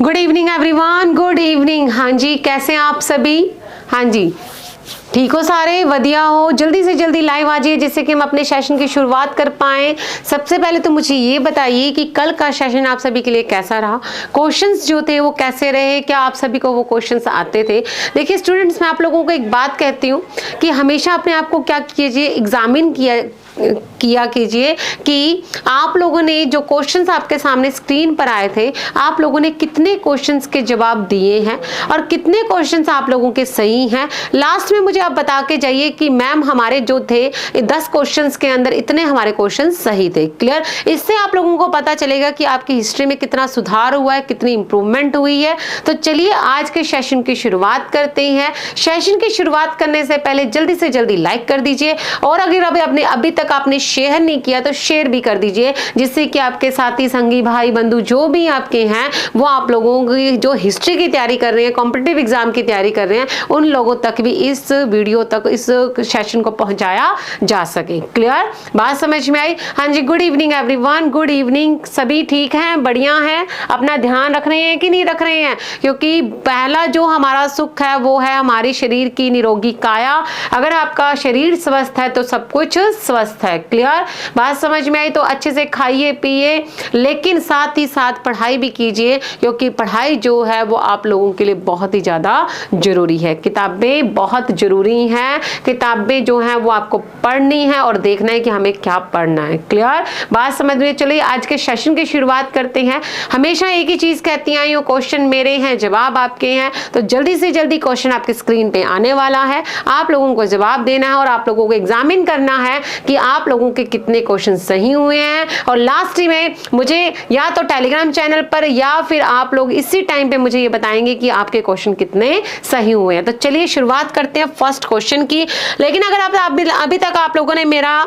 Good evening everyone, good evening. हाँ जी, कैसे हैं आप सभी? हाँ जी, ठीक हो सारे? वधिया हो? जल्दी से जल्दी लाइव आ जाइए जिससे कि हम अपने सेशन की शुरुआत कर पाएं। सबसे पहले तो मुझे ये बताइए कि कल का सेशन आप सभी के लिए कैसा रहा? क्वेश्चंस जो थे वो कैसे रहे? क्या आप सभी को वो क्वेश्चंस आते थे? देखिए स्टूडेंट्स, मैं आप लोगों को एक बात कहती हूँ कि हमेशा अपने आप को क्या कीजिए, एग्जामिन किया कीजिए कि आप लोगों ने जो क्वेश्चंस आपके सामने स्क्रीन पर आए थे, आप लोगों ने कितने क्वेश्चंस के जवाब दिए हैं और कितने क्वेश्चंस आप लोगों के सही हैं। लास्ट में मुझे आप बता के जाइए कि मैम हमारे जो थे 10 क्वेश्चंस के अंदर इतने हमारे क्वेश्चंस सही थे। क्लियर? इससे आप लोगों को पता चलेगा कि आपकी हिस्ट्री में कितना सुधार हुआ है, कितनी इंप्रूवमेंट हुई है। तो चलिए आज के सेशन की शुरुआत करते हैं। सेशन की शुरुआत करने से पहले जल्दी से जल्दी लाइक कर दीजिए और अगर अभी तक आपने शेयर नहीं किया तो शेयर भी कर दीजिए, जिससे कि आपके साथी संगी भाई बंधु जो भी आपके हैं वो आप लोगों की जो हिस्ट्री की तैयारी कर रहे हैं, कॉम्पिटिटिव एग्जाम की तैयारी कर रहे हैं, उन लोगों तक भी इस वीडियो तक, इस सेशन को पहुंचाया जा सके। क्लियर? बात समझ में आई? हाँ जी, good evening everyone, good evening. सभी ठीक हैं? बढ़िया हैं? अपना ध्यान रख रहे हैं कि नहीं रख रहे हैं? क्योंकि पहला जो हमारा सुख है वो है हमारी शरीर की निरोगी काया। अगर आपका शरीर स्वस्थ है तो सब कुछ स्वस्थ है। क्लियर? बात समझ में आई? तो अच्छे से खाइए पिए, लेकिन साथ ही साथ पढ़ाई भी कीजिए, क्योंकि पढ़ाई जो है वो आप लोगों के लिए बहुत ही ज्यादा जरूरी है। किताबें बहुत जरूरी हैं, किताबें जो हैं वो आपको पढ़नी है और देखना है कि हमें क्या पढ़ना है। क्लियर? बात समझ में? चलिए आज के सेशन की शुरुआत करते हैं। हमेशा एक ही चीज कहती आई हूँ, क्वेश्चन मेरे हैं, जवाब आपके हैं। तो जल्दी से जल्दी क्वेश्चन आपकी स्क्रीन पे आने वाला है, आप लोगों को जवाब देना है और आप लोगों को एग्जामिन करना है कि आप लोगों के कितने क्वेश्चन सही हुए हैं। और लास्ट में मुझे या तो टेलीग्राम चैनल पर या फिर आप लोग इसी टाइम पे मुझे ये बताएंगे कि आपके क्वेश्चन कितने सही हुए हैं। तो चलिए शुरुआत करते हैं फर्स्ट क्वेश्चन की। लेकिन अगर आप अभी तक आप लोगों ने मेरा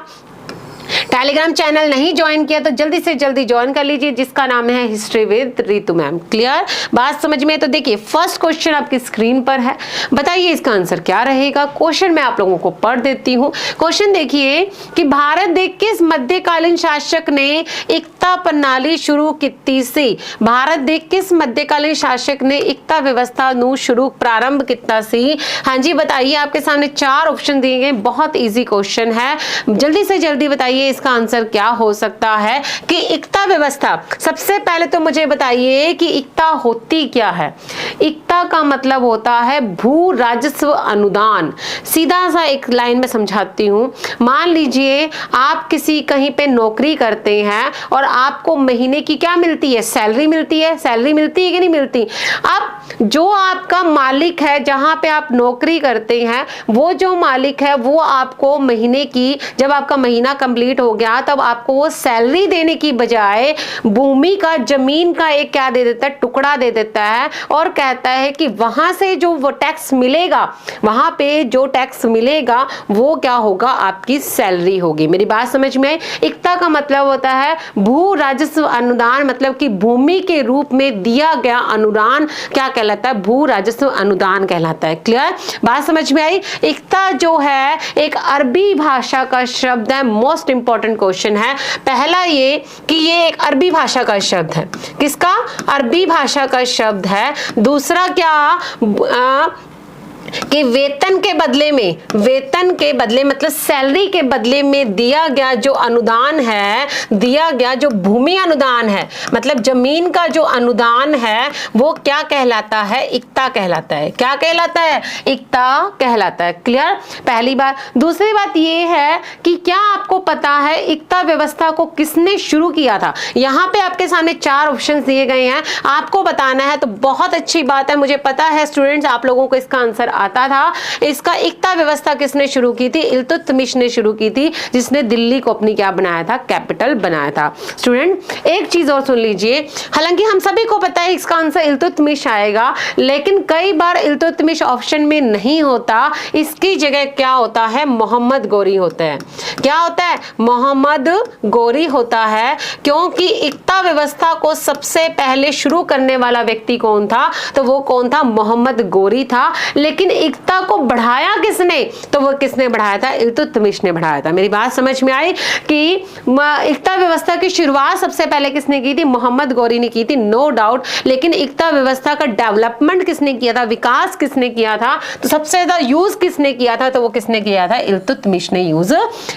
टेलीग्राम चैनल नहीं ज्वाइन किया तो जल्दी से जल्दी ज्वाइन कर लीजिए, जिसका नाम है history with Ritu ma'am. Clear? बात समझ में? तो देखिए फर्स्ट क्वेश्चन आपकी स्क्रीन पर है, बताइए इसका आंसर क्या रहेगा। क्वेश्चन मैं आप लोगों को पढ़ देती हूँ। क्वेश्चन देखिए कि भारत देश किस मध्यकालीन शासक ने एकता प्रणाली शुरू की सी? भारत देश किस मध्यकालीन शासक ने एकता व्यवस्था नु शुरू प्रारंभ किया सी? हाँ जी बताइए, आपके सामने 4 ऑप्शन दिए गए, बहुत इजी क्वेश्चन है, जल्दी से जल्दी बताइए इसका आंसर क्या हो सकता है कि एकता व्यवस्था। सबसे पहले तो मुझे बताइए कि एकता होती क्या है। एकता का मतलब होता है भू राजस्व अनुदान। सीधा सा एक लाइन में समझाती हूं। मान लीजिए आप किसी कहीं पे नौकरी करते हैं और आपको महीने की क्या मिलती है? सैलरी मिलती है। सैलरी मिलती है कि नहीं मिलती? अब जो आपका मालिक है, जहां पे आप नौकरी करते हैं, वो जो मालिक है वो आपको महीने की, जब आपका महीना कंप्लीट हो गया तब आपको वो सैलरी देने की बजाय भूमि का, जमीन का एक क्या दे देता है? टुकड़ा दे देता है और कहता है कि वहां से जो वो टैक्स मिलेगा, वहां पे जो टैक्स मिलेगा वो क्या होगा? आपकी सैलरी होगी। मेरी बात समझ में? एकता का मतलब होता है भू राजस्व अनुदान, मतलब कि भूमि के रूप में दिया गया अनुदान क्या कहलाता है? भू राजस्व अनुदान कहलाता है। क्लियर? बात समझ में आई? एकता जो है एक अरबी भाषा का शब्द है। मोस्ट इंपॉर्टेंट क्वेश्चन है पहला ये कि ये एक अरबी भाषा का शब्द है। किसका? अरबी भाषा का शब्द है। दूसरा क्या कि वेतन के बदले मतलब सैलरी के बदले में दिया गया जो अनुदान है, दिया गया जो भूमि अनुदान है, मतलब जमीन का जो अनुदान है वो क्या कहलाता है? एकता कहलाता है। क्या कहलाता है? एकता कहलाता है। क्लियर? पहली बात। दूसरी बात ये है कि क्या आपको पता है एकता व्यवस्था को किसने शुरू किया था? यहाँ पे आपके सामने 4 ऑप्शन दिए गए हैं, आपको बताना है। तो बहुत अच्छी बात है, मुझे पता है स्टूडेंट्स आप लोगों को इसका आंसर आता था। इसका एकता व्यवस्था किसने शुरू की थी? इल्तुतमिश ने शुरू की थी, जिसने दिल्ली को अपनी क्या बनाया था? कैपिटल बनाया था। स्टूडेंट एक चीज और सुन लीजिए, हालांकि हम सभी को पता है इसका आंसर इल्तुतमिश आएगा, लेकिन कई बार इल्तुतमिश ऑप्शन में नहीं होता, इसकी जगह क्या होता है? मोहम्मद गोरी होता है। क्या होता है? मोहम्मद गोरी होता है, क्योंकि एकता व्यवस्था को सबसे पहले शुरू करने वाला व्यक्ति कौन था? तो वो कौन था? मोहम्मद गोरी था। लेकिन एकता को बढ़ाया किसने, तो वो किसने बढ़ाया था, इल्तुतमिश ने बढ़ाया था। मेरी बात समझ में आई कि एकता व्यवस्था की शुरुआत सबसे पहले किसने की थी, मोहम्मद गौरी ने की थी, नो डाउट। लेकिन एकता व्यवस्था का डेवलपमेंट किसने किया था, विकास किसने किया था, तो सबसे ज्यादा यूज किसने किया था, तो वो किसने किया था, इल्तुतमिश ने यूज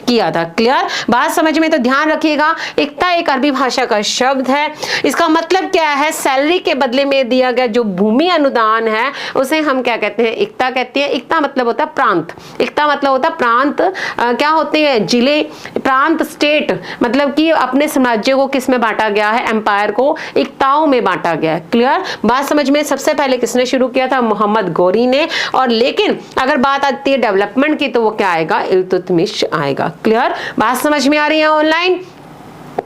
किया था। क्लियर, बात समझ में। तो ध्यान रखिएगा, एकता एक अरबी भाषा का शब्द है। इसका मतलब क्या है, सैलरी के बदले में दिया गया जो भूमि अनुदान है उसे हम क्या कहते हैं, एकता कहते हैं। एकता मतलब होता है प्रांत, एकता मतलब होता है प्रांत। क्या होते हैं, जिले, प्रांत, स्टेट, मतलब कि अपने साम्राज्य को किस में बांटा गया है, एम्पायर को एकताओं में बांटा गया है। क्लियर, बात समझ में। सबसे पहले किसने शुरू किया था, मोहम्मद गौरी ने। और लेकिन अगर बात आती है डेवलपमेंट की तो वो क्या आएगा, इल्तुतमिश आएगा। क्लियर, बात समझ में आ रही है ऑनलाइन,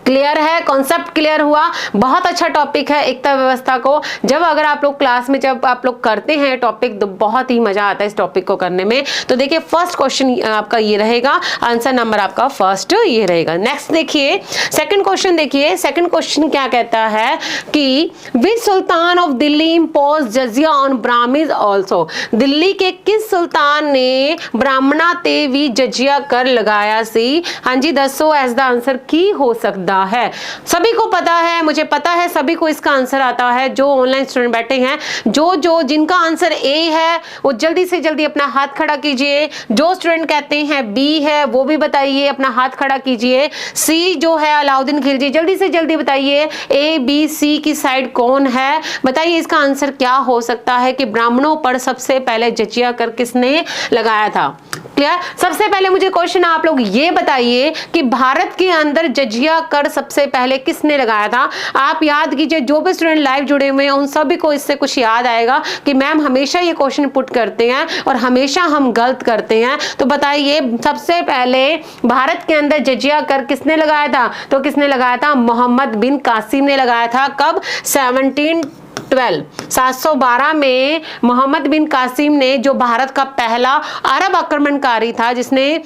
क्लियर है, कॉन्सेप्ट क्लियर हुआ। बहुत अच्छा टॉपिक है एकता व्यवस्था को, जब अगर आप लोग क्लास में जब आप लोग करते हैं टॉपिक तो बहुत ही मजा आता है इस टॉपिक को करने में। तो देखिए फर्स्ट क्वेश्चन आपका ये रहेगा, आंसर नंबर आपका फर्स्ट ये रहेगा। नेक्स्ट देखिए सेकंड क्वेश्चन, देखिए सेकंड क्वेश्चन क्या कहता है कि which sultan of Delhi impose jizya on Brahmins also, Delhi के किस सुल्तान ने ब्राह्मणा ते भी जजिया कर लगाया सी। हाँ जी, दसो एज द आंसर की हो सकता है। सभी को पता है, मुझे पता है सभी को इसका आंसर आता है। जो ऑनलाइन स्टूडेंट बैठे हैं, जो जिनका आंसर ए है वो जल्दी से जल्दी अपना हाथ खड़ा कीजिए। जो स्टूडेंट कहते हैं बी है वो भी बताइए, अपना हाथ खड़ा कीजिए। सी जो है अलाउद्दीन खिलजी, जल्दी से जल्दी बताइए ए बी सी की साइड कौन है, बताइए इसका आंसर क्या हो सकता है कि ब्राह्मणों पर सबसे पहले जजिया कर किसने लगाया था। क्लियर, सबसे पहले मुझे क्वेश्चन आप लोग ये बताइए कि भारत के अंदर जजिया कर सबसे पहले किसने लगाया था। आप याद कीजिए, जो भी स्टूडेंट लाइव जुड़े हुए हैं उन सभी को इससे कुछ याद आएगा कि मैम हमेशा ये क्वेश्चन पुट करते हैं और हमेशा हम गलत करते हैं। तो बताइए सबसे पहले भारत के अंदर जजिया कर किसने लगाया था, तो किसने लगाया था, मोहम्मद बिन कासिम ने लगाया था। कब, 712 में मोहम्मद बिन कासिम ने, जो भारत का पहला अरब आक्रमणकारी था जिसने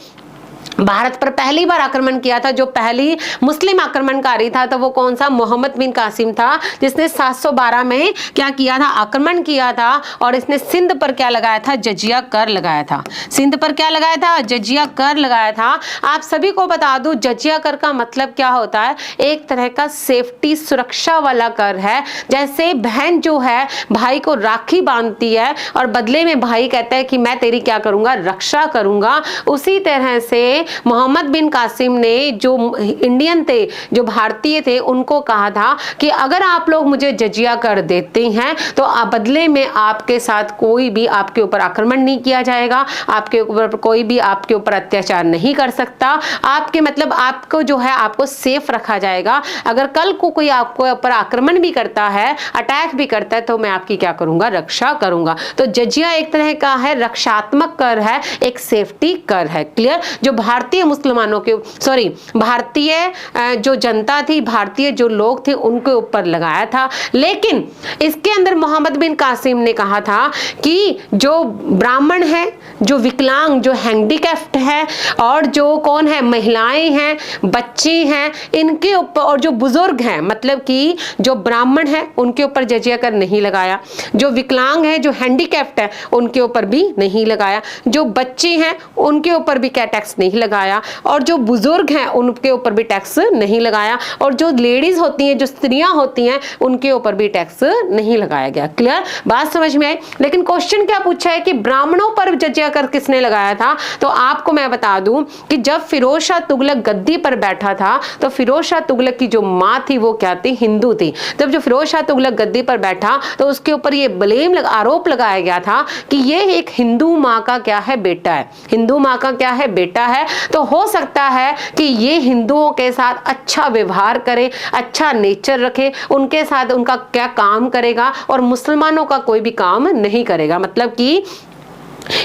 भारत पर पहली बार आक्रमण किया था, जो पहली मुस्लिम आक्रमणकारी था, तो वो कौन सा, मोहम्मद बिन कासिम था, जिसने 712 में क्या किया था, आक्रमण किया था। और इसने सिंध पर क्या लगाया था, जजिया कर लगाया था। सिंध पर क्या लगाया था, जजिया कर लगाया था। आप सभी को बता दूं जजिया कर का मतलब क्या होता है, एक तरह का सेफ्टी, सुरक्षा वाला कर है। जैसे बहन जो है भाई को राखी बांधती है और बदले में भाई कहता है कि मैं तेरी क्या करूंगा, रक्षा करूंगा, उसी तरह से मोहम्मद बिन कासिम ने, जो इंडियन थे, जो भारतीय थे, उनको कहा था कि अगर आप लोग मुझे जजिया कर देते हैं तो बदले में आपके साथ कोई भी आपके ऊपर आक्रमण नहीं किया जाएगा, आपके ऊपर कोई भी आपके ऊपर अत्याचार नहीं कर सकता, आपके मतलब आपको जो है आपको सेफ रखा जाएगा। अगर कल को कोई आपको ऊपर आक्रमण भी करता है, अटैक भी करता है, तो मैं आपकी क्या करूंगा, रक्षा करूंगा। तो जजिया एक तरह का है रक्षात्मक कर है, एक सेफ्टी कर है। क्लियर, जो भारतीय मुसलमानों के, सॉरी भारतीय जो जनता थी, भारतीय जो लोग थे उनके ऊपर लगाया था। लेकिन इसके अंदर मोहम्मद बिन कासिम ने कहा था कि जो ब्राह्मण है, जो विकलांग, जो हैंडीकैप्ड है और जो कौन है, महिलाएं हैं, बच्चे हैं, इनके ऊपर, और जो बुजुर्ग हैं, मतलब कि जो ब्राह्मण है उनके ऊपर जजिया कर नहीं लगाया, जो विकलांग है, जो हैंडीकैप्ड है उनके ऊपर भी नहीं लगाया, जो बच्चे हैं उनके ऊपर भी क्या टैक्स नहीं लगाया, और जो बुजुर्ग हैं उनके ऊपर भी टैक्स नहीं लगाया, और जो लेडीज होती हैं, जो स्त्रियां होती हैं, उनके ऊपर भी टैक्स नहीं लगाया गया। क्लियर, बात समझ में आई। लेकिन क्वेश्चन क्या पूछा है कि ब्राह्मणों पर जजिया कर किसने लगाया था। तो आपको मैं बता दूं कि जब फिरोज शाह तुगलक गद्दी पर बैठा था तो फिरोज शाह तुगलक की जो मां थी वो क्या थी, हिंदू थी। जब जो फिरोज शाह तुगलक गद्दी पर बैठा तो उसके ऊपर ये आरोप लगाया गया था कि ये एक हिंदू माँ का क्या है, बेटा है, हिंदू माँ का क्या है, बेटा है। तो हो सकता है कि ये हिंदुओं के साथ अच्छा व्यवहार करे, अच्छा नेचर रखे, उनके साथ उनका क्या काम करेगा और मुसलमानों का कोई भी काम नहीं करेगा। मतलब कि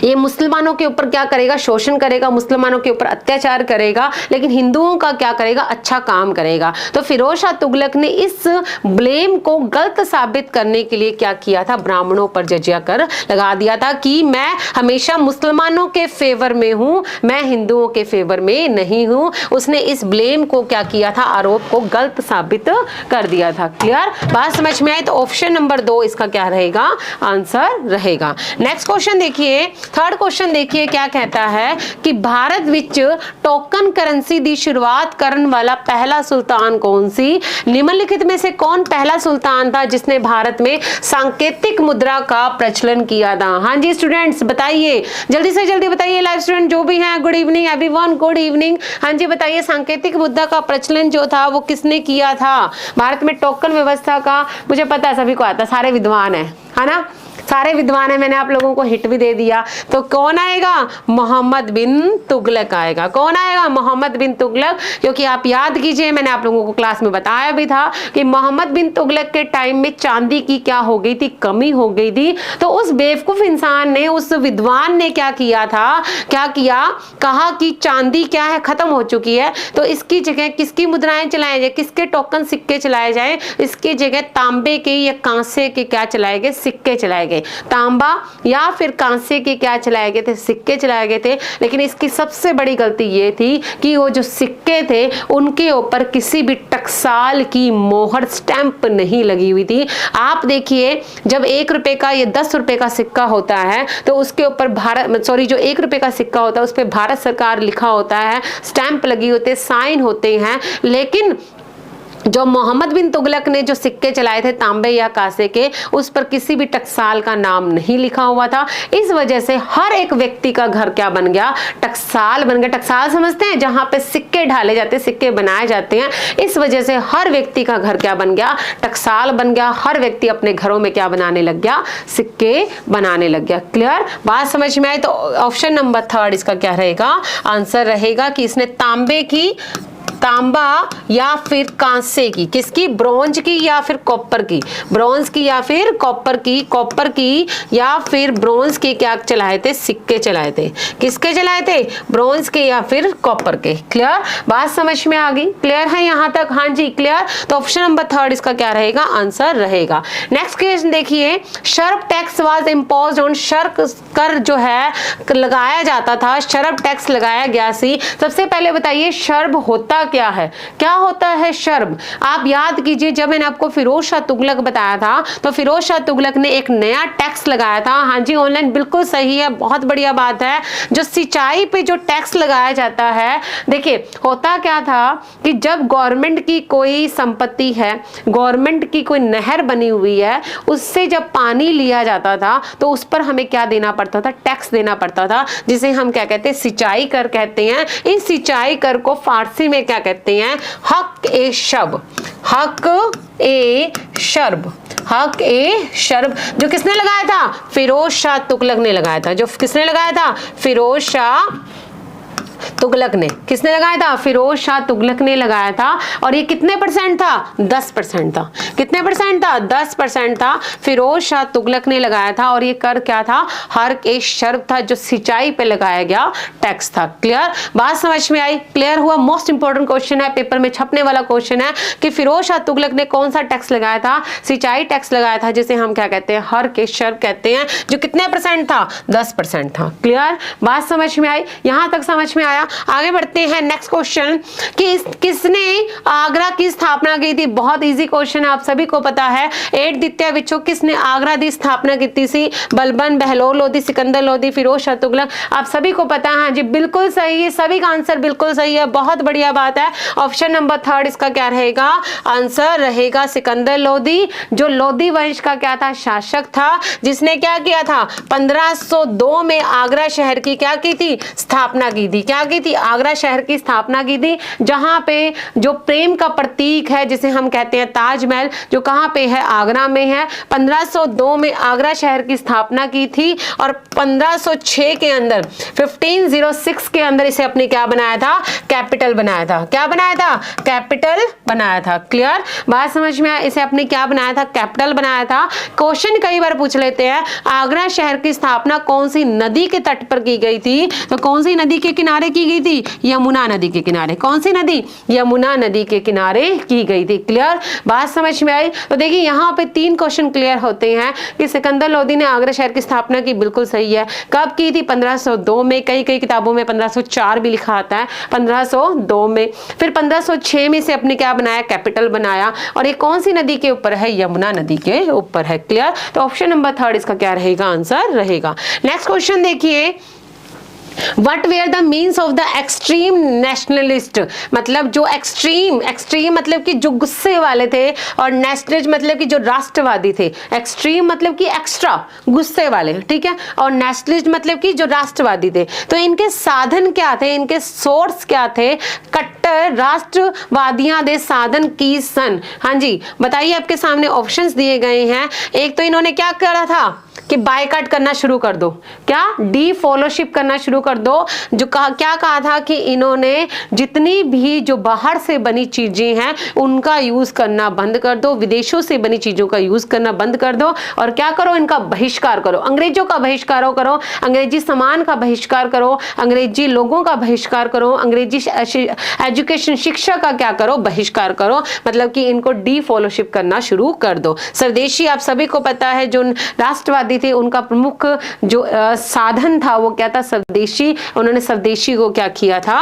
ये मुसलमानों के ऊपर क्या करेगा, शोषण करेगा, मुसलमानों के ऊपर अत्याचार करेगा, लेकिन हिंदुओं का क्या करेगा, अच्छा काम करेगा। तो फिरोज शाह तुगलक ने इस ब्लेम को गलत साबित करने के लिए क्या किया था, ब्राह्मणों पर जजिया कर लगा दिया था कि मैं हमेशा मुसलमानों के फेवर में हूं, मैं हिंदुओं के फेवर में नहीं हूं। उसने इस ब्लेम को क्या किया था, आरोप को गलत साबित कर दिया था। क्लियर, बात समझ में आई। तो ऑप्शन नंबर 2 इसका क्या रहेगा, आंसर रहेगा। नेक्स्ट क्वेश्चन देखिए, थर्ड क्वेश्चन देखिए क्या कहता है कि भारत विच टोकन करेंसी दी शुरुआत करने वाला पहला सुल्तान कौन सी? निम्नलिखित में से कौन पहला सुल्तान था जिसने भारत में सांकेतिक मुद्रा का प्रचलन किया था? हाँ जी स्टूडेंट्स बताइए, जल्दी से जल्दी बताइए, लाइव स्टूडेंट जो भी हैं, good evening everyone, good evening. हाँ जी बताइए, सांकेतिक मुद्रा का प्रचलन जो था वो किसने किया था? भारत में टोकन व्यवस्था का, मुझे पता है सभी को आता, सारे विद्वान है ना, सारे विद्वान है, मैंने आप लोगों को हिट भी दे दिया। तो कौन आएगा? मोहम्मद बिन तुगलक आएगा। कौन आएगा? मोहम्मद बिन तुगलक। क्योंकि आप याद कीजिए, मैंने आप लोगों को क्लास में बताया भी था कि मोहम्मद बिन तुगलक के टाइम में चांदी की क्या हो गई थी? कमी हो गई थी। तो उस बेवकूफ इंसान ने, उस विद्वान ने क्या किया था, क्या किया, कहा कि चांदी क्या है, खत्म हो चुकी है, तो इसकी जगह किसकी मुद्राएं चलाई जाए, किसके टोकन सिक्के चलाए जाए? इसकी जगह तांबे के या कांसे के क्या चलाए गए? सिक्के चलाए गए। तांबा या फिर कांसे के क्या चलाए गए थे? सिक्के चलाए गए थे। लेकिन इसकी सबसे बड़ी गलती ये थी कि वो जो सिक्के थे उनके ऊपर किसी भी टकसाल की मोहर, स्टैंप नहीं लगी हुई थी। आप देखिए, जब 1 रुपए का या 10 रुपए का सिक्का होता है तो उसके ऊपर जो 1 रुपए का सिक्का होता है उस पर भारत सरकार लिखा होता है, स्टैंप लगी होते, साइन होते हैं। लेकिन जो मोहम्मद बिन तुगलक ने जो सिक्के चलाए थे तांबे या कांसे के, उस पर किसी भी टकसाल का नाम नहीं लिखा हुआ था। इस वजह से हर एक व्यक्ति का घर क्या बन गया? टकसाल बन गया। टकसाल समझते हैं? जहां पे सिक्के ढाले जाते हैं, सिक्के बनाए जाते हैं। इस वजह से हर व्यक्ति का घर क्या बन गया? टकसाल बन गया। हर व्यक्ति अपने घरों में क्या बनाने लग गया? सिक्के बनाने लग गया। क्लियर? बात समझ में आई? तो ऑप्शन नंबर 3 इसका क्या रहेगा? आंसर रहेगा कि इसने तांबा या फिर कांसे की, किसकी? ब्रॉन्ज की या फिर कॉपर की? ब्रॉन्ज की या फिर कॉपर की? कॉपर की या फिर ब्रॉन्ज के क्या चलाए थे? सिक्के चलाए थे। किसके चलाए थे? ब्रॉन्ज के या फिर कॉपर के। क्लियर? बात समझ में आ गई? क्लियर है यहां तक? हाँ जी क्लियर। तो ऑप्शन नंबर 3 इसका क्या रहेगा? आंसर रहेगा। नेक्स्ट क्वेश्चन देखिए, shrub tax was imposed on, shark कर जो है लगाया जाता था, शर्ब टैक्स लगाया गया सी। सबसे पहले बताइए शर्ब होता क्या है? क्या होता है शर्ब? आप याद कीजिए, जब मैंने आपको फिरोज शाह तुगलक बताया था तो फिरोज शाह तुगलक ने एक नया टैक्स लगाया था। हाँ जी ऑनलाइन बिल्कुल सही है, बहुत बढ़िया बात है। जो सिंचाई पे जो टैक्स लगाया जाता है, देखिए होता क्या था कि जब गवर्नमेंट की कोई संपत्ति है, गवर्नमेंट की कोई नहर बनी हुई है, उससे जब पानी लिया जाता था तो उस पर हमें क्या देना पड़ता था? टैक्स देना पड़ता था, जिसे हम क्या कहते हैं? सिंचाई कर कहते हैं। इस सिंचाई कर को फारसी में क्या कहते हैं? हक ए शर्ब। हक ए शर्ब। हक ए शर्ब जो किसने लगाया था? फिरोज शाह तुगलक ने लगाया था। जो किसने लगाया था? फिरोज शाह तुगलक ने। किसने लगाया था? फिरोज शाह तुगलक ने लगाया था। और ये कितने परसेंट था? 10% था। कितने परसेंट था? 10% था। फिरोज शाह तुगलक ने लगाया था। और ये कर क्या था? हर एक शर्ब था जो सिंचाई पे लगाया गया टैक्स था। क्लियर? बात समझ में आई? क्लियर हुआ? मोस्ट इंपोर्टेंट क्वेश्चन है, पेपर में छपने वाला क्वेश्चन है कि फिरोज शाह तुगलक ने कौन सा टैक्स लगाया था? सिंचाई टैक्स लगाया था, जिसे हम क्या कहते हैं? हर के शर्ब कहते हैं, जो कितने परसेंट था? 10% था। क्लियर? बात समझ में आई? यहां तक समझ में आया? आगे बढ़ते हैं। नेक्स्ट क्वेश्चन कि किसने आगरा की स्थापना की थी? बहुत इजी क्वेश्चन है, आप सभी को पता है। 8 द्वितीय विचो किसने आगरा की स्थापना की थी? बलबन, बहलोल लोधी, सिकंदर लोधी, फिरोज शाह तुगलक। आप सभी को पता है। जी बिल्कुल सही है, सभी का आंसर बिल्कुल सही है, बहुत बढ़िया बात है। ऑप्शन नंबर 3 इसका क्या रहेगा? आंसर रहेगा सिकंदर लोधी, जो लोधी वंश का क्या था? शासक था, जिसने क्या किया था? 1502 में आगरा शहर की क्या की थी? स्थापना की थी। क्या की थी? आगरा शहर की स्थापना की थी, जहां पे जो प्रेम का प्रतीक है, जिसे हम कहते हैं ताजमहल, जो कहां पे है? आगरा में है। 1502 में आगरा शहर की स्थापना की थी और 1506 के अंदर 1506 के अंदर इसे अपने क्या बनाया था? कैपिटल बनाया था। क्या बनाया था? कैपिटल बनाया था। क्लियर? बात समझ में आया? इसे अपने क्या बनाया था? कैपिटल बनाया था। क्वेश्चन कई बार पूछ लेते हैं, आगरा शहर की स्थापना कौन सी नदी के तट पर की गई थी? तो कौन सी नदी के किनारे की गई थी? यमुना नदी के किनारे। कौन सी नदी? यमुना नदी के किनारे की गई थी। क्लियर? बात समझ में आई? तो देखिए यहाँ पे 3 क्वेश्चन क्लियर होते हैं कि सिकंदर लोदी ने आगरा शहर की स्थापना की, बिल्कुल सही है। कब की थी? 1502 में। कई किताबों में 1504 भी लिखा आता है, 1502 में। फिर 1506 में से अपने क्या बनाया? कैपिटल बनाया। और ये कौन सी नदी के ऊपर है? यमुना नदी के ऊपर है। क्लियर? तो ऑप्शन नंबर 3 इसका क्या रहेगा? आंसर रहेगा। नेक्स्ट क्वेश्चन देखिए, What were the means of the extreme nationalist? मतलब जो एक्सट्रीम मतलब कि जो गुस्से वाले थे, और नेशनलिस्ट मतलब कि जो राष्ट्रवादी थे। एक्सट्रीम मतलब कि एक्स्ट्रा गुस्से वाले, ठीक है, और नेशनलिस्ट मतलब कि जो राष्ट्रवादी थे। तो इनके साधन क्या थे? इनके सोर्स क्या थे? कट्टर राष्ट्रवादियां दे साधन की सन। हाँ जी, बताइए, आपके सामने ऑप्शंस दिए गए हैं। एक तो इन्होंने क्या करा था कि बायकॉट करना शुरू कर दो, क्या? डी फॉलोशिप करना शुरू कर दो। जो क्या कहा था कि इन्होंने जितनी भी जो बाहर से बनी चीजें हैं उनका यूज करना बंद कर दो, विदेशों से बनी चीजों का यूज करना बंद कर दो, और क्या करो? इनका बहिष्कार करो, अंग्रेजों का बहिष्कार करो, अंग्रेजी सामान का बहिष्कार करो, अंग्रेजी लोगों का बहिष्कार करो, अंग्रेजी एजुकेशन शिक्षा का क्या करो? बहिष्कार करो। मतलब कि इनको डी फॉलोशिप करना शुरू कर दो। स्वदेशी आप सभी को पता है, जो राष्ट्रवादी थे उनका प्रमुख जो साधन था वो क्या था? स्वदेशी। उन्होंने स्वदेशी को क्या किया था?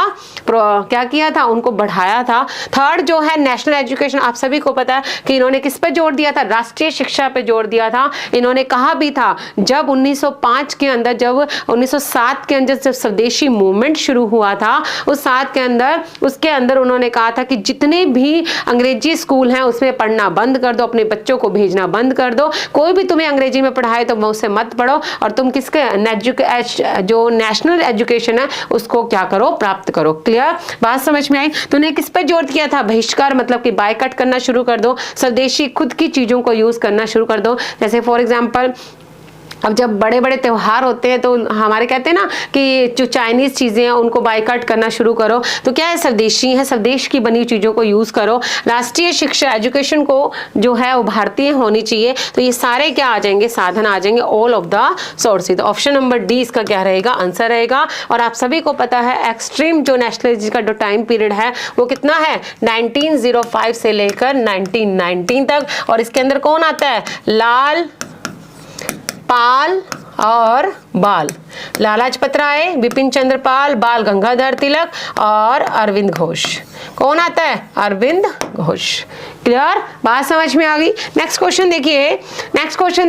क्या किया था? उनको बढ़ाया था। थर्ड जो है नेशनल एजुकेशन, आप सभी को पता है कि इन्होंने किस पे जोर दिया था? राष्ट्रीय शिक्षा पे जोर दिया था। इन्होंने कहा भी था जब 1905 के अंदर, जब 1907 के अंदर जब स्वदेशी मूवमेंट शुरू हुआ था, उस 7 के अंदर, उसके अंदर उन्होंने कहा था कि जितने भी अंग्रेजी स्कूल हैं उसमें पढ़ना बंद कर दो, अपने बच्चों को भेजना बंद कर दो। कोई भी तुम्हें अंग्रेजी में पढ़ाए तो उसे मत पढ़ो, और तुम किसके जो नेशनल एजुकेशन है उसको क्या करो? प्राप्त करो। क्लियर? बात समझ में आई? तूने किस पे जोर किया था? बहिष्कार, मतलब कि बायकॉट करना शुरू कर दो, स्वदेशी खुद की चीजों को यूज करना शुरू कर दो। जैसे फॉर एग्जांपल अब जब बड़े बड़े त्योहार होते हैं तो हमारे कहते हैं ना कि जो चाइनीज चीजें हैं उनको बायकॉट करना शुरू करो। तो क्या है? स्वदेशी है, स्वदेश की बनी चीजों को यूज करो। राष्ट्रीय शिक्षा एजुकेशन को जो है वो भारतीय होनी चाहिए। तो ये सारे क्या आ जाएंगे? साधन आ जाएंगे, ऑल ऑफ द सोर्सेज। तो ऑप्शन नंबर डी इसका क्या रहेगा? आंसर रहेगा। और आप सभी को पता है एक्सट्रीम जो नेशनलिज्म का जो टाइम पीरियड है वो कितना है? 1905 से लेकर 1919 तक। और इसके अंदर कौन आता है? लाल, पाल और बाल। लाला लाजपत राय, बिपिन चंद्र पाल, बाल गंगाधर तिलक और अरविंद घोष। कौन आता है? अरविंद घोष। क्लियर? बात समझ में आ गई? नेक्स्ट क्वेश्चन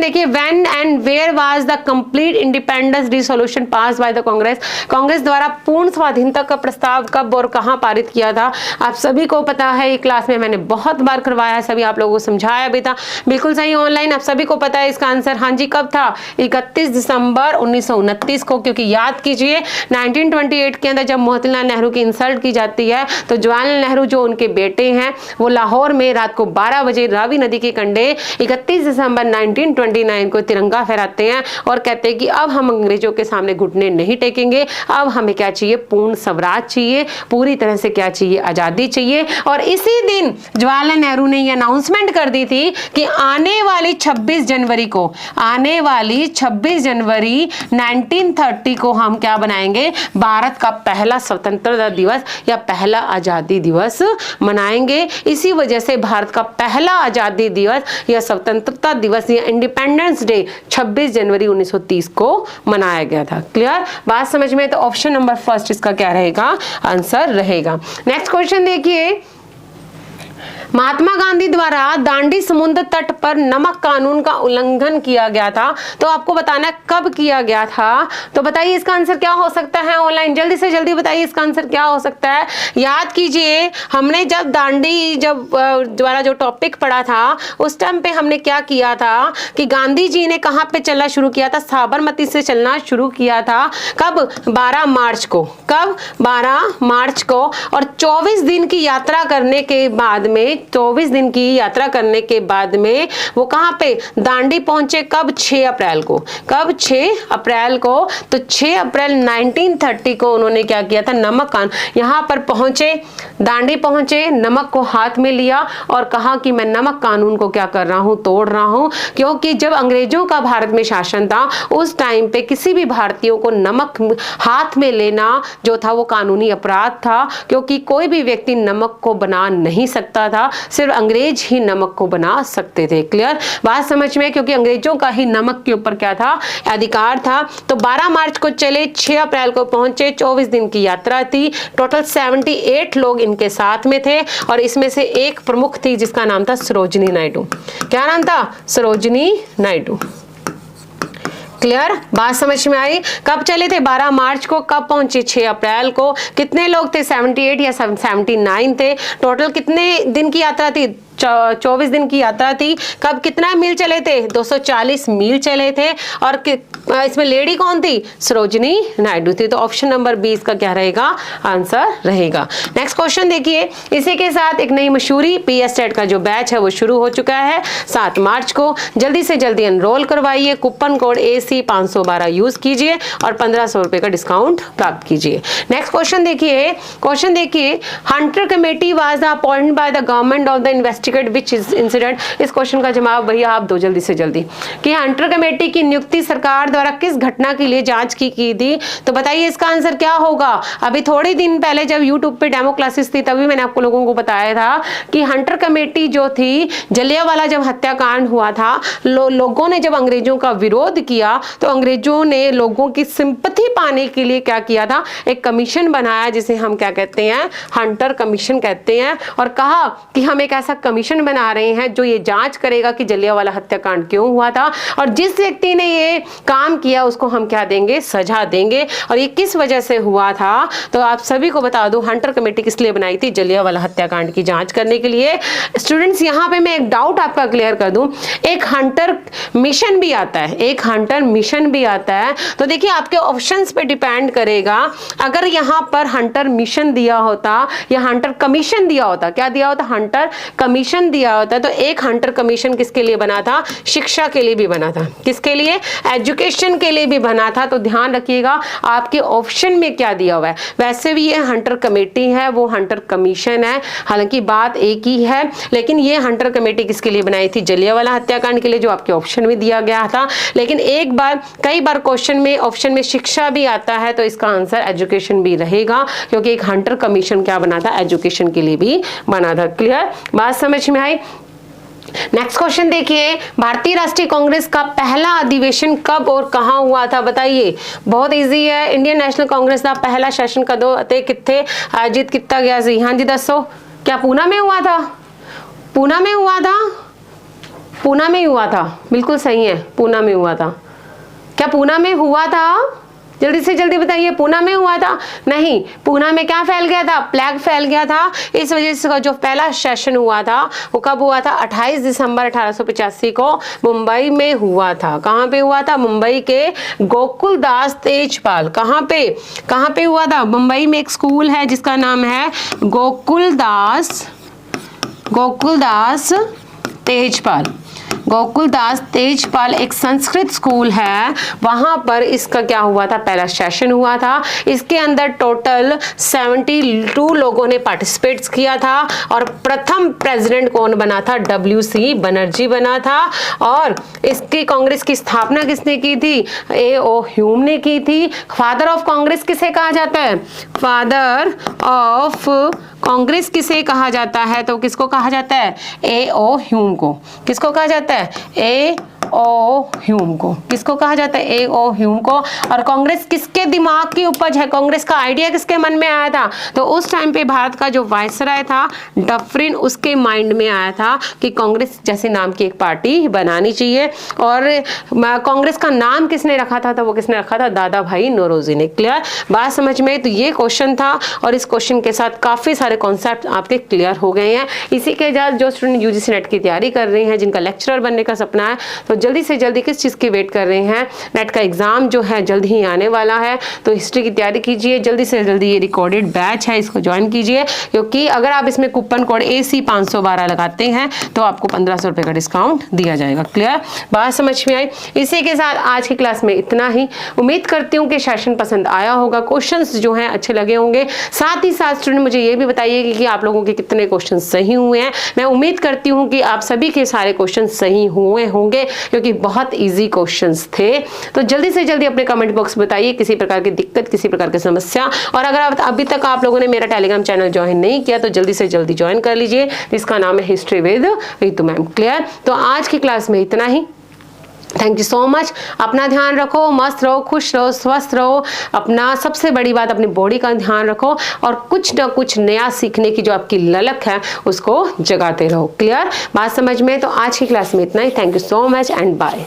देखिए, when and where was the complete independence resolution pass by the Congress? Congress द्वारा पूर्ण स्वाधीनता का प्रस्ताव कब और कहां पारित किया था? आप सभी को पता है, ये क्लास में मैंने बहुत बार करवाया है, सभी आप लोगों को समझाया भी था, बिल्कुल सही ऑनलाइन। आप सभी को पता है इसका आंसर। हाँ जी, कब था? 31 दिसंबर 1929 को। क्योंकि याद कीजिए 1928 के अंदर जब मोतीलाल नेहरू की इंसल्ट की जाती है तो जवाहरलाल नेहरू जो उनके बेटे हैं वो लाहौर में रात को 12 बजे रावी नदी के कंढे 31 दिसंबर 1929 को तिरंगा फहराते हैं और कहते हैं कि अब हम अंग्रेजों के सामने घुटने नहीं टेकेंगे, अब हमें क्या चाहिए? पूर्ण स्वराज चाहिए, पूरी तरह से क्या चाहिए? आजादी चाहिए। और इसी दिन जवाहरलाल नेहरू ने यह अनाउंसमेंट कर दी थी कि आने वाली 26 जनवरी 1930 को हम क्या बनाएंगे? भारत का पहला स्वतंत्रता दिवस या पहला आजादी दिवस मनाएंगे। इसी वजह से भारत का पहला आजादी दिवस या स्वतंत्रता दिवस या इंडिपेंडेंस डे 26 जनवरी 1930 को मनाया गया था। क्लियर? बात समझ में? तो ऑप्शन नंबर फर्स्ट इसका क्या रहेगा? आंसर रहेगा। नेक्स्ट क्वेश्चन देखिए, महात्मा गांधी द्वारा दांडी समुद्र तट पर नमक कानून का उल्लंघन किया गया था। तो आपको बताना है कब किया गया था। तो बताइए इसका आंसर क्या हो सकता है? ऑनलाइन जल्दी से जल्दी बताइए इसका आंसर क्या हो सकता है। याद कीजिए हमने जब दांडी द्वारा जो टॉपिक पढ़ा था उस टाइम पे हमने क्या किया था कि गांधी जी ने कहां पे चलना शुरू किया था? साबरमती से चलना शुरू किया था। कब? 12 मार्च को। कब? 12 मार्च को। और 24 दिन की यात्रा करने के बाद में 24 दिन की यात्रा करने के बाद में वो कहाँ पे दांडी पहुंचे, कब 6 अप्रैल को, कब 6 अप्रैल को, तो 6 अप्रैल 1930 को उन्होंने क्या किया था, नमक कानून, यहाँ पर पहुंचे, दांडी पहुंचे, नमक को हाथ में लिया और कहा कि मैं नमक कानून को क्या कर रहा हूं, तोड़ रहा हूं, क्योंकि जब अंग्रेजों का भारत में शासन था उस टाइम पे किसी भी भारतीयों को नमक हाथ में लेना जो था वो कानूनी अपराध था, क्योंकि कोई भी व्यक्ति नमक को बना नहीं सकता था, सिर्फ अंग्रेज ही नमक को बना सकते थे। क्लियर बात समझ में, क्योंकि अंग्रेजों का ही नमक के ऊपर क्या था, अधिकार था। तो 12 मार्च को चले, 6 अप्रैल को पहुंचे, 24 दिन की यात्रा थी, टोटल 78 लोग इनके साथ में थे और इसमें से एक प्रमुख थी जिसका नाम था सरोजिनी नायडू। क्या नाम था, सरोजिनी नायडू। क्लियर बात समझ में आई। कब चले थे, 12 मार्च को, कब पहुंचे, 6 अप्रैल को। कितने लोग थे, 78 या 79 थे। टोटल कितने दिन की यात्रा थी, 24 दिन की यात्रा थी। कब कितना मील चले थे, 240 मील चले थे। और इसमें लेडी कौन थी, सरोजिनी नायडू थी। तो ऑप्शन नंबर 20 का क्या रहेगा, आंसर रहेगा। नेक्स्ट क्वेश्चन देखिए, इसी के साथ एक नई मशहूरी PS टेट का जो बैच है वो शुरू हो चुका है 7 मार्च को। जल्दी से जल्दी एनरोल करवाइए, कूपन कोड AC 512 यूज कीजिए और 1500 रुपए का डिस्काउंट प्राप्त कीजिए। नेक्स्ट क्वेश्चन देखिए, Hunter committee was appointed by the government of the investigate which incident. इस क्वेश्चन का जवाब भैया आप दो जल्दी से जल्दी, कि हंटर कमेटी की नियुक्ति सरकार द्वारा किस घटना के लिए जांच की थी। तो बताइए इसका आंसर क्या होगा। अभी थोड़े दिन पहले जब यूट्यूब पे डेमो क्लासेस थी तभी मैंने आपको लोगों को बताया था कि हंटर कमेटी जो थी, जलियांवाला जब हत्याकांड हुआ था, लोगों ने जब अंग्रेजों का विरोध किया तो अंग्रेजों ने लोगों की सिंपैथी पाने के लिए क्या किया था, एक कमीशन बनाया जिसे हम क्या कहते हैं, हंटर कमीशन कहते हैं, और कहा कि हम एक ऐसा कमीशन बना रहे हैं जो ये जांच करेगा कि जलियांवाला हत्याकांड क्यों हुआ था और जिस व्यक्ति ने ये काम किया उसको हम क्या देंगे, सजा देंगे। और ये किस वजह से हुआ था, तो आप सभी को बता दूं, हंटर कमेटी किस लिए बनाई थी, जलियांवाला हत्याकांड की जांच करने के लिए। स्टूडेंट्स यहां पे मैं एक डाउट आपका क्लियर कर दूं, एक हंटर मिशन भी आता है, एक हंटर मिशन भी आता है। तो देखिए आपके ऑप्शंस पे डिपेंड करेगा। अगर यहां पर हंटर मिशन दिया होता या हंटर कमीशन दिया होता, क्या दिया होता, हंटर कमीशन दिया होता, तो एक हंटर कमीशन किसके लिए बना था, शिक्षा के लिए भी बना था, किसके लिए, एजुकेशन के लिए भी बना था। तो ध्यान रखिएगा आपके ऑप्शन में क्या दिया हुआ है। वैसे भी ये हंटर कमेटी है, वो हंटर कमीशन है, हालांकि बात एक ही है, लेकिन ये हंटर कमेटी किसके लिए बनाई थी, जलियांवाला हत्याकांड के लिए, जो आपके ऑप्शन में दिया गया था। लेकिन एक बार, कई बार क्वेश्चन में ऑप्शन में शिक्षा भी आता है, तो इसका आंसर एजुकेशन भी रहेगा, क्योंकि एक हंटर कमीशन क्या बना था, एजुकेशन के लिए भी बना था। क्लियर बात समझ में आई। नेक्स्ट क्वेश्चन देखिए, भारतीय राष्ट्रीय कांग्रेस का पहला अधिवेशन कब और कहां हुआ था, बताइए। बहुत इजी है, इंडियन नेशनल कांग्रेस का पहला सेशन कदों ਅਤੇ किथे आयोजित किया गया ਸੀ। हाँ जी दसो, क्या पूना में हुआ था, पूना में हुआ था, पूना में हुआ था, बिल्कुल सही है, पूना में हुआ था। क्या पूना में हुआ था, जल्दी से जल्दी बताइए, पूना में हुआ था, नहीं, पूना में क्या फैल गया था, प्लेग फैल गया था, इस वजह से जो पहला सेशन हुआ था वो कब हुआ था, 28 दिसंबर 1885 को मुंबई में हुआ था। कहां पे हुआ था, मुंबई के गोकुलदास तेजपाल, कहां पे हुआ था, मुंबई में एक स्कूल है जिसका नाम है गोकुलदास तेजपाल। गोकुलदास तेजपाल एक संस्कृत स्कूल है, वहां पर इसका क्या हुआ था, पहला सेशन हुआ था। इसके अंदर टोटल 72 लोगों ने पार्टिसिपेट किया था और प्रथम प्रेसिडेंट कौन बना था, WC बनर्जी बना था। और इसकी कांग्रेस की स्थापना किसने की थी, A.O. ह्यूम ने की थी। फादर ऑफ कांग्रेस किसे कहा जाता है, फादर ऑफ कांग्रेस किसे कहा जाता है, तो किसको कहा जाता है, A.O. ह्यूम को। किसको कहा जाता है, A.O. ह्यूम को। किसको कहा जाता है, A.O. ह्यूम को। और कांग्रेस किसके दिमाग की उपज है, कांग्रेस का आइडिया किसके मन में आया था, तो उस टाइम पे भारत का जो वायसराय था डफरिन, उसके माइंड में आया था कि कांग्रेस जैसे नाम की एक पार्टी बनानी चाहिए। और कांग्रेस का नाम किसने रखा था, तो वो किसने रखा था, दादा भाई नौरोजी ने। क्लियर बात समझ में। तो ये क्वेश्चन था और इस क्वेश्चन के साथ काफी सारे सारे कॉन्सेप्ट आपके क्लियर हो गए हैं। इसी के साथ जो स्टूडेंट यूजीसी नेट की तैयारी कर रहे हैं, जिनका लेक्चरर बनने का सपना है, तो जल्दी से जल्दी किस चीज़ की वेट कर रहे हैं? नेट का एग्जाम जो है जल्द ही आने वाला है, तो हिस्ट्री की तैयारी कीजिए। जल्दी से जल्दी ये रिकॉर्डेड बैच है, इसको ज्वाइन कीजिए, क्योंकि अगर आप इसमें कूपन कोड AC 512 लगाते हैं तो आपको 1500 रुपये का डिस्काउंट दिया जाएगा। क्लियर? बात समझ में आई? इसी के साथ आज की क्लास में इतना ही। उम्मीद करती हूँ कि सेशन पसंद आया होगा, क्वेश्चंस जो हैं अच्छे लगे होंगे। साथ ही साथ स्टूडेंट मुझे ये भी बताइए कि आप लोगों के कितने क्वेश्चन सही हुए हैं। मैं उम्मीद करती हूँ कि आप सभी के सारे क्वेश्चन सही हुए होंगे, क्योंकि बहुत ईजी क्वेश्चंस थे। तो जल्दी से जल्दी अपने कमेंट बॉक्स में बताइए किसी प्रकार की दिक्कत, किसी प्रकार की समस्या। और अगर अभी तक आप लोगों ने मेरा टेलीग्राम चैनल ज्वाइन नहीं किया तो जल्दी से जल्दी ज्वाइन कर लीजिए, जिसका नाम है history with Ritu ma'am. Clear? तो आज की क्लास में इतना ही। Thank you so much. अपना ध्यान रखो, मस्त रहो, खुश रहो, स्वस्थ रहो। अपना सबसे बड़ी बात, अपनी बॉडी का ध्यान रखो और कुछ ना कुछ नया सीखने की जो आपकी ललक है उसको जगाते रहो। क्लियर? बात समझ में? तो आज की क्लास में इतना ही। Thank you so much and bye.